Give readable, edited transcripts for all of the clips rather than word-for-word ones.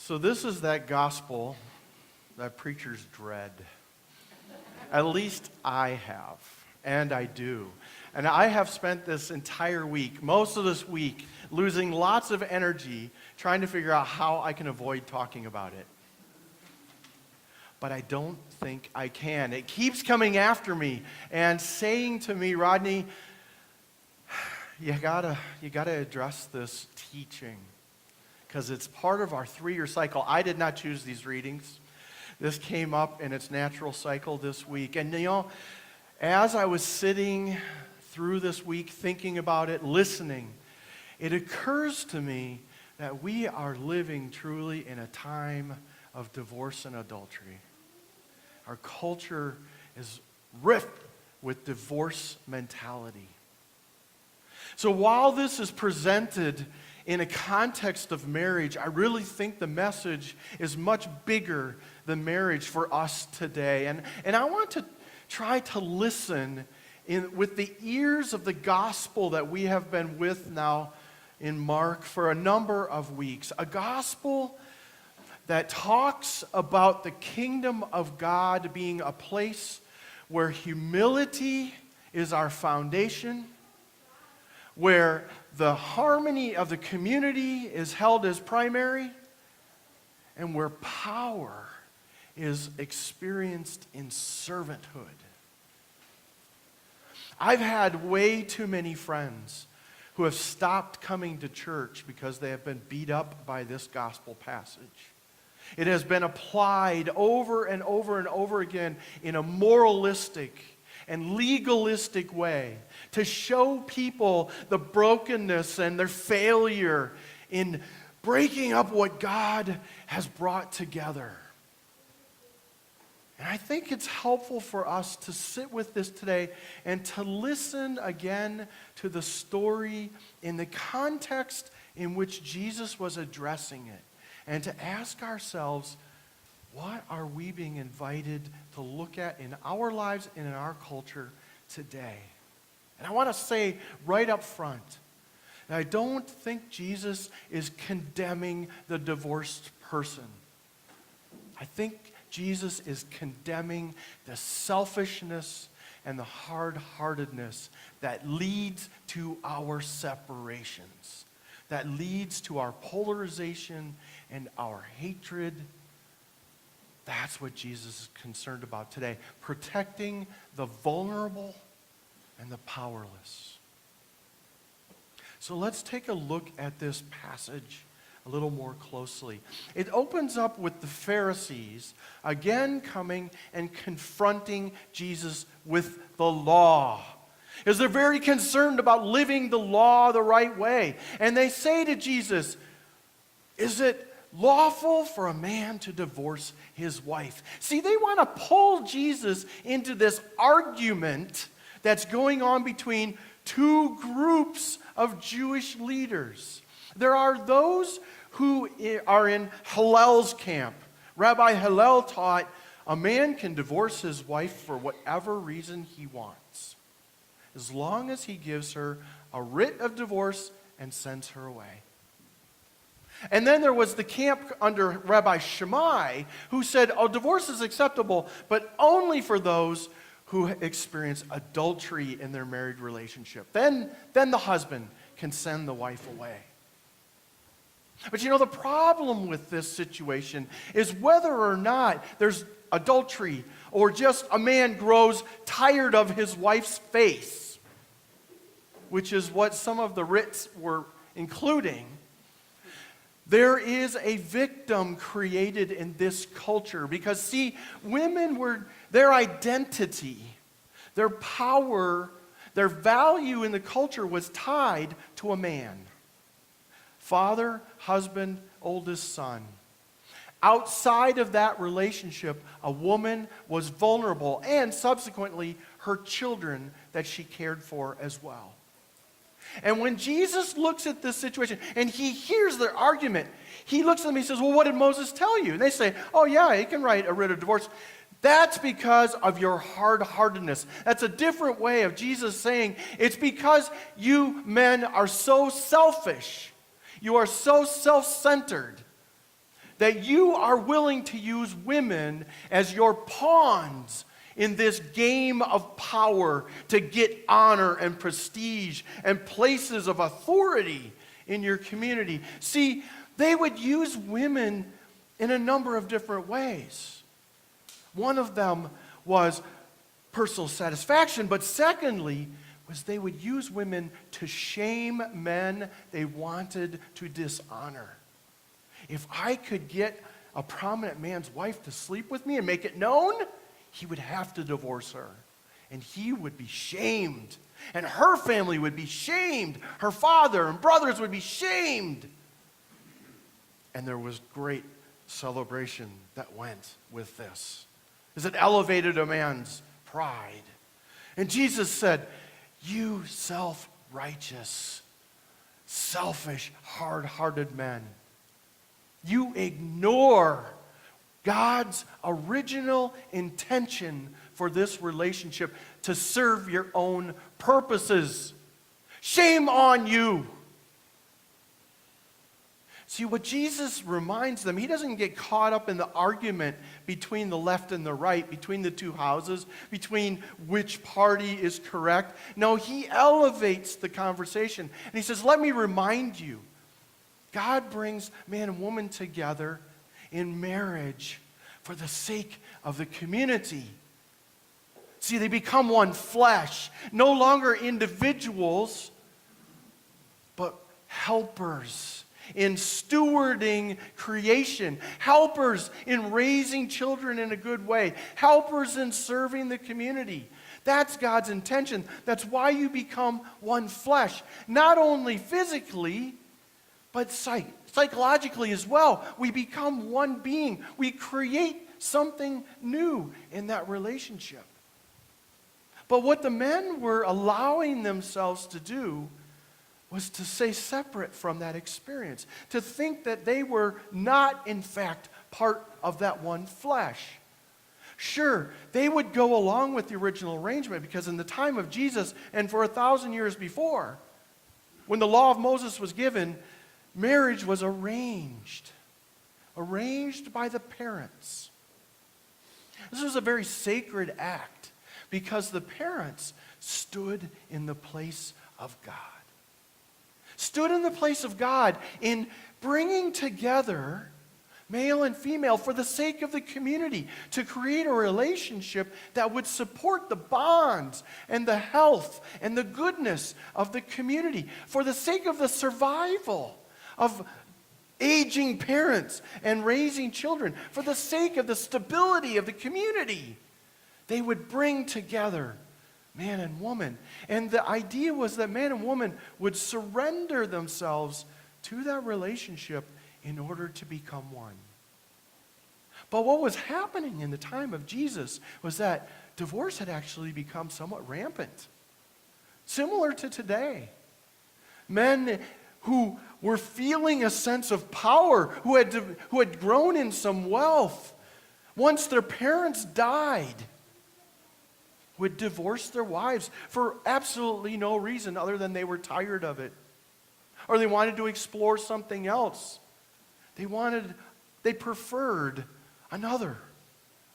So this is that gospel that preachers dread. At least I have, and I do. And I have spent this entire week, most of this week, losing lots of energy trying to figure out how I can avoid talking about it. But I don't think I can. It keeps coming after me and saying to me, Rodney, you gotta address this teaching because it's part of our 3-year cycle. I did not choose these readings. This came up in its natural cycle this week. And as I was sitting through this week, thinking about it, listening, it occurs to me that we are living truly in a time of divorce and adultery. Our culture is rife with divorce mentality. So while this is presented in a context of marriage, I really think the message is much bigger than marriage for us today. And I want to try to listen with the ears of the gospel that we have been with now in Mark for a number of weeks. A gospel that talks about the kingdom of God being a place where humility is our foundation, where the harmony of the community is held as primary, and where power is experienced in servanthood. I've had way too many friends who have stopped coming to church because they have been beat up by this gospel passage. It has been applied over and over and over again in a moralistic and legalistic way to show people the brokenness and their failure in breaking up what God has brought together. And I think it's helpful for us to sit with this today and to listen again to the story in the context in which Jesus was addressing it, and to ask ourselves, what are we being invited to look at in our lives and in our culture today? And I want to say right up front that I don't think Jesus is condemning the divorced person. I think Jesus is condemning the selfishness and the hard-heartedness that leads to our separations, that leads to our polarization and our hatred. That's what Jesus is concerned about today, protecting the vulnerable and the powerless. So let's take a look at this passage a little more closely. It opens up with the Pharisees again coming and confronting Jesus with the law, because they're very concerned about living the law the right way. And they say to Jesus, is it lawful for a man to divorce his wife? See, they want to pull Jesus into this argument that's going on between two groups of Jewish leaders. There are those who are in Hillel's camp. Rabbi Hillel taught a man can divorce his wife for whatever reason he wants, as long as he gives her a writ of divorce and sends her away. And then there was the camp under Rabbi Shammai who said, divorce is acceptable, but only for those who experience adultery in their married relationship. Then the husband can send the wife away. But the problem with this situation is whether or not there's adultery or just a man grows tired of his wife's face, which is what some of the writs were including. There is a victim created in this culture because, see, women were, their identity, their power, their value in the culture was tied to a man. Father, husband, oldest son. Outside of that relationship, a woman was vulnerable, and subsequently her children that she cared for as well. And when Jesus looks at this situation and he hears their argument, he looks at them and he says, well, what did Moses tell you? And they say, oh yeah, he can write a writ of divorce. That's because of your hard-heartedness. That's a different way of Jesus saying, it's because you men are so selfish. You are so self-centered that you are willing to use women as your pawns in this game of power to get honor and prestige and places of authority in your community. See, they would use women in a number of different ways. One of them was personal satisfaction, but secondly was they would use women to shame men they wanted to dishonor. If I could get a prominent man's wife to sleep with me and make it known, he would have to divorce her. And he would be shamed. And her family would be shamed. Her father and brothers would be shamed. And there was great celebration that went with this, as it elevated a man's pride. And Jesus said, you self-righteous, selfish, hard-hearted men, you ignore God's original intention for this relationship to serve your own purposes. Shame on you. See, what Jesus reminds them, he doesn't get caught up in the argument between the left and the right, between the two houses, between which party is correct. No, he elevates the conversation. And he says, let me remind you, God brings man and woman together in marriage for the sake of the community. See, they become one flesh, no longer individuals, but helpers in stewarding creation, helpers in raising children in a good way, helpers in serving the community. That's God's intention. That's why you become one flesh, not only physically, but psychologically as well. We become one being. We create something new in that relationship. But what the men were allowing themselves to do was to stay separate from that experience, to think that they were not, in fact, part of that one flesh. Sure, they would go along with the original arrangement because in the time of Jesus and for 1,000 years before, when the law of Moses was given, marriage was arranged by the parents. This was a very sacred act because the parents stood in the place of God. Stood in the place of God in bringing together male and female for the sake of the community, to create a relationship that would support the bonds and the health and the goodness of the community, for the sake of the survival of aging parents and raising children, for the sake of the stability of the community. They would bring together man and woman. And the idea was that man and woman would surrender themselves to that relationship in order to become one. But what was happening in the time of Jesus was that divorce had actually become somewhat rampant, similar to today. Men who were feeling a sense of power, who had grown in some wealth, once their parents died, would divorce their wives for absolutely no reason other than they were tired of it. Or they wanted to explore something else. They preferred another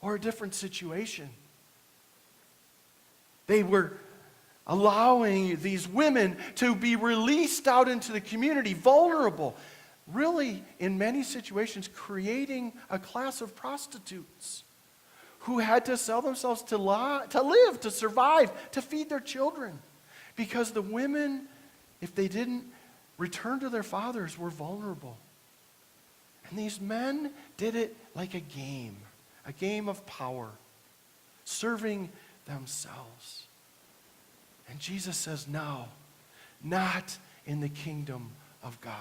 or a different situation. They were allowing these women to be released out into the community, vulnerable, really, in many situations, creating a class of prostitutes who had to sell themselves to live, to survive, to feed their children. Because the women, if they didn't return to their fathers, were vulnerable. And these men did it like a game of power, serving themselves. And Jesus says, no, not in the kingdom of God.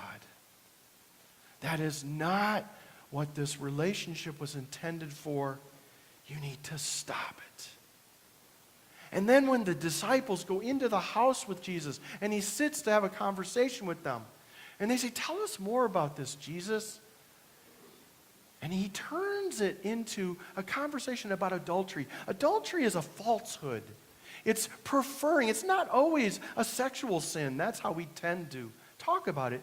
That is not what this relationship was intended for. You need to stop it. And then when the disciples go into the house with Jesus and he sits to have a conversation with them, and they say, tell us more about this, Jesus. And he turns it into a conversation about adultery. Adultery is a falsehood. It's preferring. It's not always a sexual sin. That's how we tend to talk about it.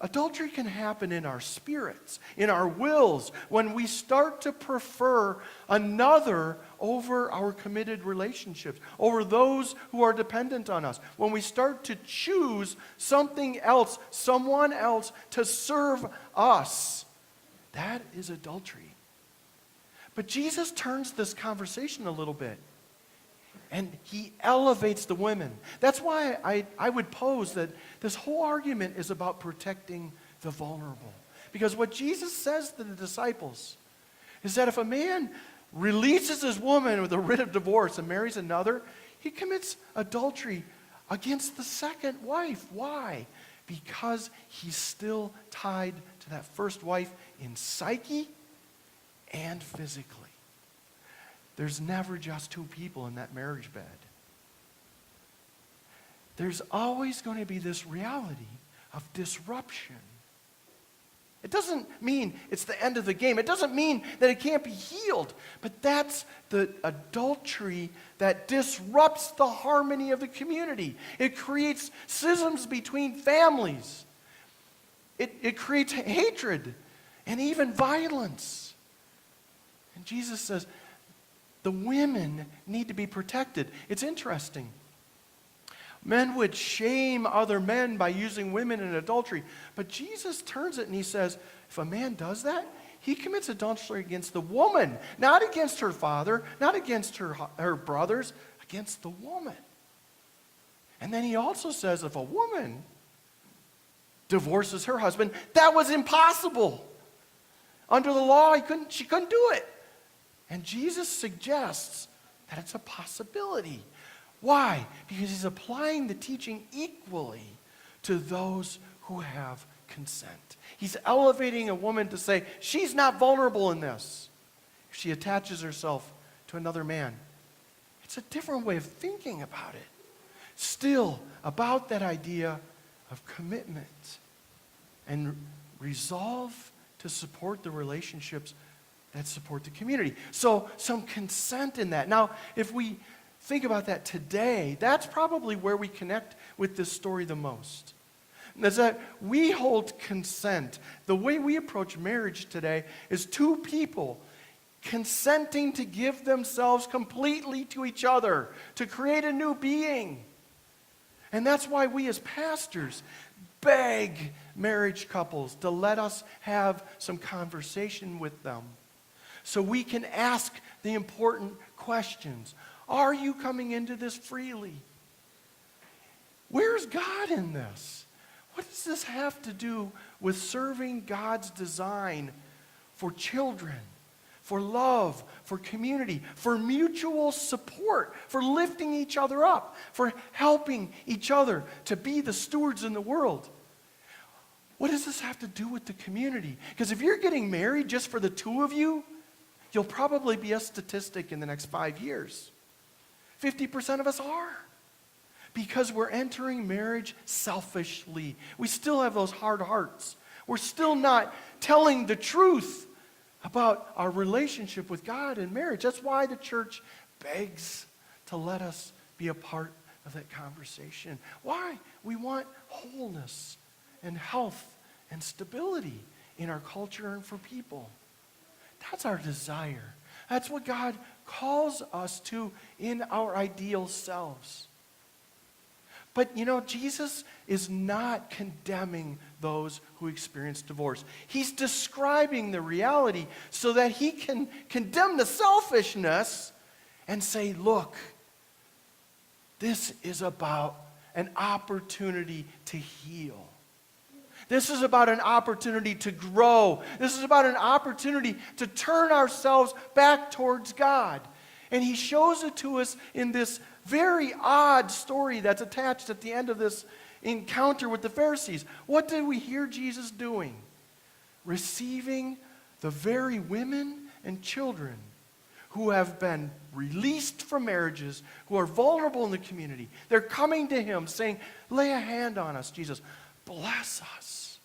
Adultery can happen in our spirits, in our wills, when we start to prefer another over our committed relationships, over those who are dependent on us. When we start to choose something else, someone else to serve us, that is adultery. But Jesus turns this conversation a little bit, and he elevates the women. That's why I would pose that this whole argument is about protecting the vulnerable. Because what Jesus says to the disciples is that if a man releases his woman with a writ of divorce and marries another, he commits adultery against the second wife. Why? Because he's still tied to that first wife in psyche and physically. There's never just two people in that marriage bed. There's always going to be this reality of disruption. It doesn't mean it's the end of the game. It doesn't mean that it can't be healed. But that's the adultery that disrupts the harmony of the community. It creates schisms between families. It creates hatred and even violence. And Jesus says, the women need to be protected. It's interesting. Men would shame other men by using women in adultery. But Jesus turns it and he says, if a man does that, he commits adultery against the woman, not against her father, not against her brothers, against the woman. And then he also says, if a woman divorces her husband, that was impossible. Under the law, she couldn't do it. And Jesus suggests that it's a possibility. Why? Because he's applying the teaching equally to those who have consent. He's elevating a woman to say, she's not vulnerable in this if she attaches herself to another man. It's a different way of thinking about it. Still, about that idea of commitment and resolve to support the relationships that support the community. So some consent in that. Now, if we think about that today, that's probably where we connect with this story the most. Is that we hold consent. The way we approach marriage today is two people consenting to give themselves completely to each other, to create a new being. And that's why we as pastors beg marriage couples to let us have some conversation with them, so we can ask the important questions. Are you coming into this freely? Where's God in this? What does this have to do with serving God's design for children, for love, for community, for mutual support, for lifting each other up, for helping each other to be the stewards in the world? What does this have to do with the community? Because if you're getting married just for the two of you, you'll probably be a statistic in the next 5 years. 50% of us are. Because we're entering marriage selfishly. We still have those hard hearts. We're still not telling the truth about our relationship with God and marriage. That's why the church begs to let us be a part of that conversation. Why? We want wholeness and health and stability in our culture and for people. That's our desire. That's what God calls us to in our ideal selves. But Jesus is not condemning those who experience divorce. He's describing the reality so that he can condemn the selfishness and say, look, this is about an opportunity to heal. This is about an opportunity to grow. This is about an opportunity to turn ourselves back towards God. And he shows it to us in this very odd story that's attached at the end of this encounter with the Pharisees. What did we hear Jesus doing? Receiving the very women and children who have been released from marriages, who are vulnerable in the community. They're coming to him saying, lay a hand on us, Jesus. Bless us.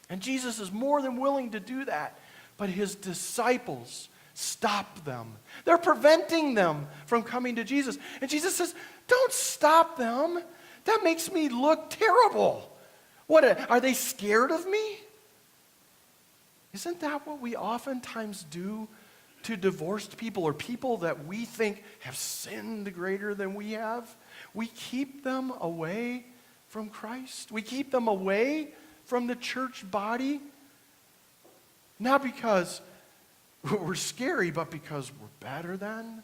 And Jesus is more than willing to do that. But his disciples stop them. They're preventing them from coming to Jesus. And Jesus says, don't stop them. That makes me look terrible. What, are they scared of me? Isn't that what we oftentimes do to divorced people or people that we think have sinned greater than we have? We keep them away from Christ. We keep them away from the church body, not because we're scary, but because we're better than.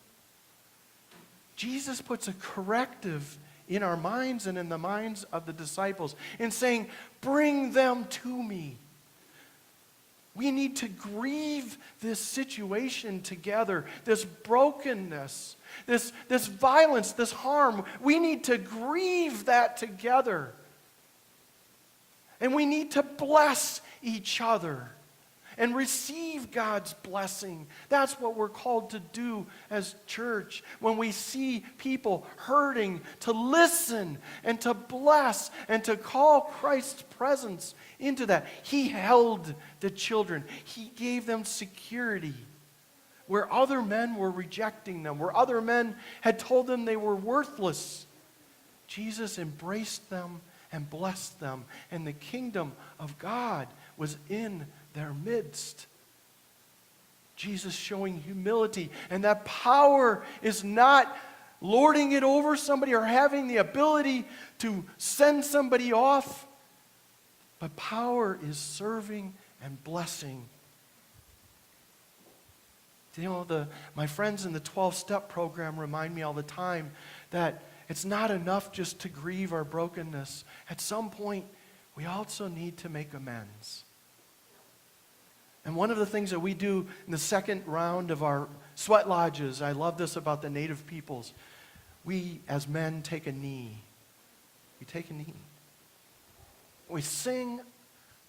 Jesus puts a corrective in our minds and in the minds of the disciples in saying, bring them to me. We need to grieve this situation together, this brokenness, this violence, this harm. We need to grieve that together. And we need to bless each other and receive God's blessing. That's what we're called to do as church. When we see people hurting, to listen and to bless and to call Christ's presence into that. He held the children. He gave them security. Where other men were rejecting them, where other men had told them they were worthless, Jesus embraced them and blessed them. And the kingdom of God was in their midst. Jesus showing humility, and that power is not lording it over somebody or having the ability to send somebody off, but power is serving and blessing. You know, my friends in the 12-step program remind me all the time that it's not enough just to grieve our brokenness. At some point, we also need to make amends. And one of the things that we do in the second round of our sweat lodges, I love this about the native peoples, we as men take a knee. We take a knee. We sing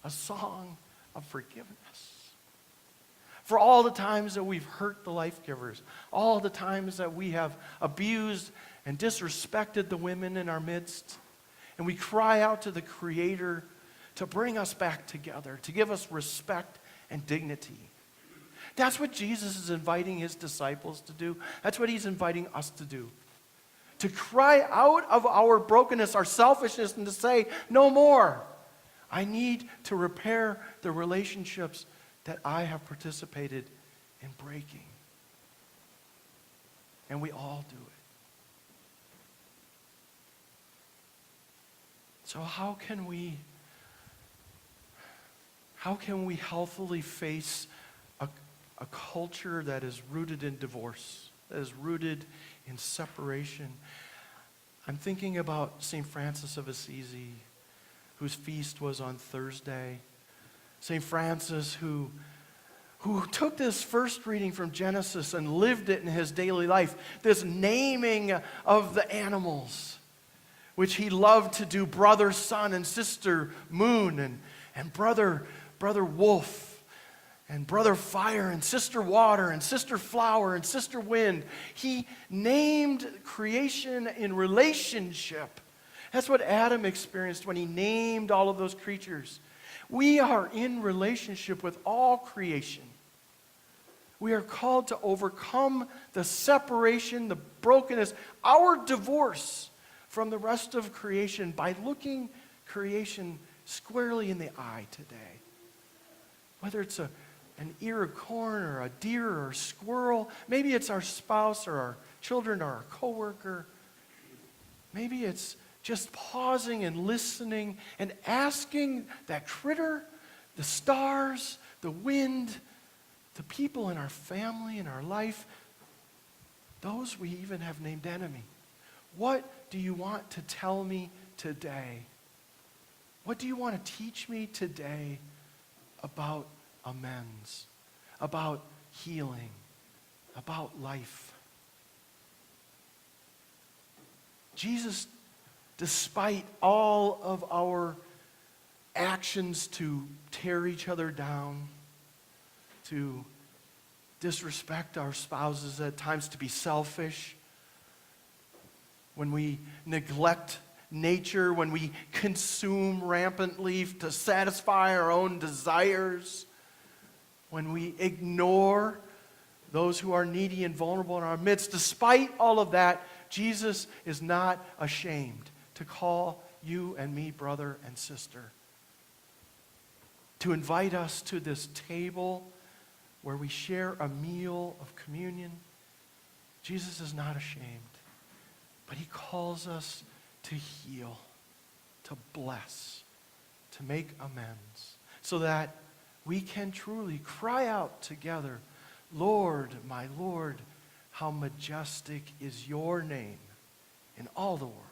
a song of forgiveness. For all the times that we've hurt the life givers, all the times that we have abused and disrespected the women in our midst, and we cry out to the Creator to bring us back together, to give us respect and dignity. That's what Jesus is inviting his disciples to do. That's what he's inviting us to do. To cry out of our brokenness, our selfishness, and to say, no more. I need to repair the relationships that I have participated in breaking. And we all do it. So how can we healthily face a culture that is rooted in divorce, that is rooted in separation? I'm thinking about St. Francis of Assisi, whose feast was on Thursday. St. Francis who took this first reading from Genesis and lived it in his daily life, this naming of the animals, which he loved to do, brother sun and sister moon, and brother wolf, and brother fire, and sister water, and sister flower, and sister wind. He named creation in relationship. That's what Adam experienced when he named all of those creatures. We are in relationship with all creation. We are called to overcome the separation, the brokenness, our divorce from the rest of creation by looking creation squarely in the eye today. Whether it's an ear of corn or a deer or a squirrel, maybe it's our spouse or our children or our coworker. Maybe it's just pausing and listening and asking that critter, the stars, the wind, the people in our family, in our life, those we even have named enemy. What do you want to tell me today? What do you want to teach me today about amends, about healing, about life? Jesus, despite all of our actions to tear each other down, to disrespect our spouses at times, to be selfish, when we neglect nature, when we consume rampantly to satisfy our own desires, when we ignore those who are needy and vulnerable in our midst, despite all of that, Jesus is not ashamed to call you and me brother and sister. to invite us to this table where we share a meal of communion. Jesus is not ashamed, but he calls us to heal, to bless, to make amends, so that we can truly cry out together, Lord, my Lord, how majestic is your name in all the world.